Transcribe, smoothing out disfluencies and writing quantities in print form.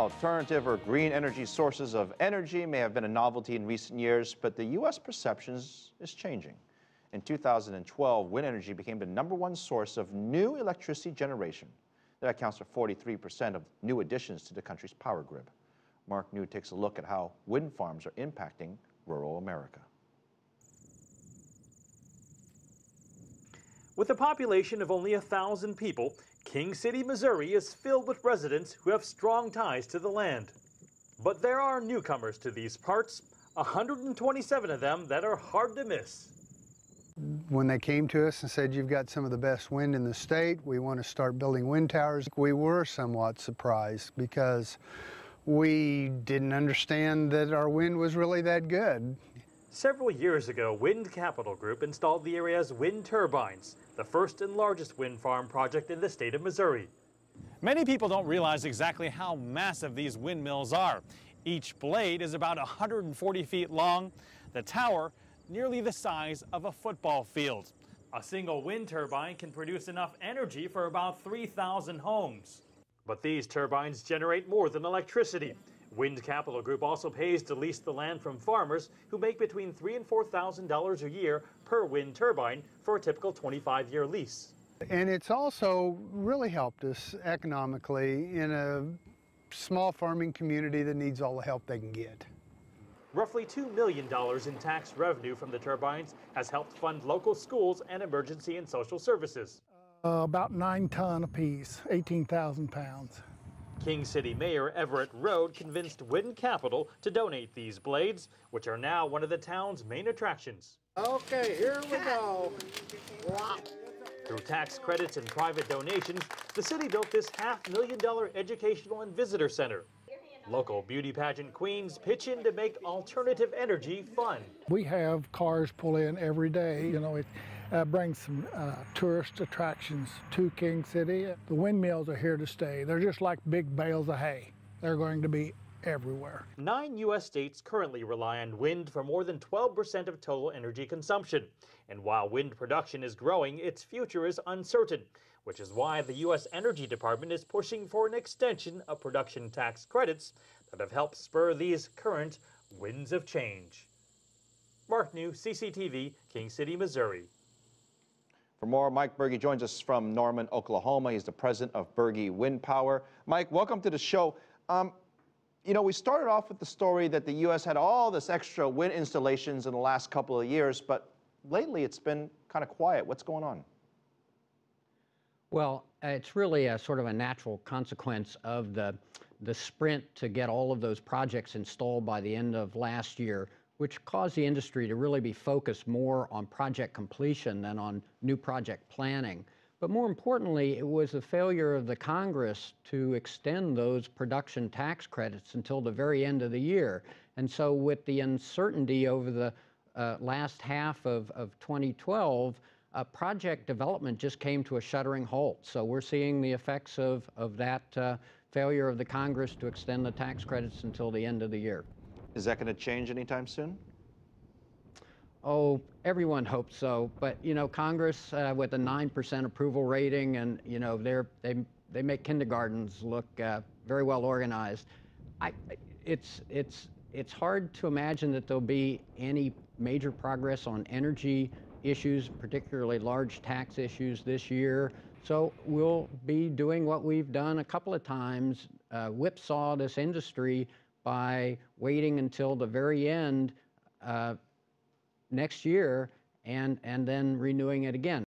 Alternative or green energy sources of energy may have been a novelty in recent years, but the U.S. perception is changing. In 2012, wind energy became the #1 source of new electricity generation. That accounts for 43% of new additions to the country's power grid. Mark New takes a look at how wind farms are impacting rural America. With a population of only 1,000 people, King City, Missouri is filled with residents who have strong ties to the land. But there are newcomers to these parts, 127 of them that are hard to miss. When they came to us and said, "You've got some of the best wind in the state, we want to start building wind towers," we were somewhat surprised because we didn't understand that our wind was really that good. Several years ago, Wind Capital Group installed the area's wind turbines, the first and largest wind farm project in the state of Missouri. Many people don't realize exactly how massive these windmills are. Each blade is about 140 feet long. The tower, nearly the size of a football field. A single wind turbine can produce enough energy for about 3,000 homes. But these turbines generate more than electricity. Wind Capital Group also pays to lease the land from farmers who make between $3,000 and $4,000 a year per wind turbine for a typical 25-year lease. And it's also really helped us economically in a small farming community that needs all the help they can get. Roughly $2 million in tax revenue from the turbines has helped fund local schools and emergency and social services. About 9 ton apiece, 18,000 pounds. King City Mayor Everett Road convinced Wind Capital to donate these blades, which are now one of the town's main attractions. Okay, here we go. Wow. Through tax credits and private donations, the city built this $500,000 educational and visitor center. Local beauty pageant queens pitch in to make alternative energy fun. We have cars pull in every day. You know, it brings some tourist attractions to King City. The windmills are here to stay. They're just like big bales of hay. They're going to be everywhere. 9 U.S. states currently rely on wind for more than 12% of total energy consumption. And while wind production is growing, its future is uncertain, which is why the U.S. Energy Department is pushing for an extension of production tax credits that have helped spur these current winds of change. Mark New, CCTV, King City, Missouri. For more, Mike Bergey joins us from Norman, Oklahoma. He's the president of Bergey Wind Power. Mike, welcome to the show. You know, we started off with the story that the U.S. had all this extra wind installations in the last couple of years, but lately it's been kind of quiet. What's going on? Well, it's really a sort of a natural consequence of the sprint to get all of those projects installed by the end of last year, which caused the industry to really be focused more on project completion than on new project planning. But more importantly, it was the failure of the Congress to extend those production tax credits until the very end of the year. And so with the uncertainty over the last half of 2012, project development just came to a shuddering halt. So we're seeing the effects of that failure of the Congress to extend the tax credits until the end of the year. Is that going to change anytime soon? Oh, everyone hopes so. But, you know, Congress with a 9% approval rating, and, you know, they make kindergartens look very well organized. It's hard to imagine that there'll be any major progress on energy issues, particularly large tax issues this year. So we'll be doing what we've done a couple of times, whipsaw this industry by waiting until the very end next year and then renewing it again.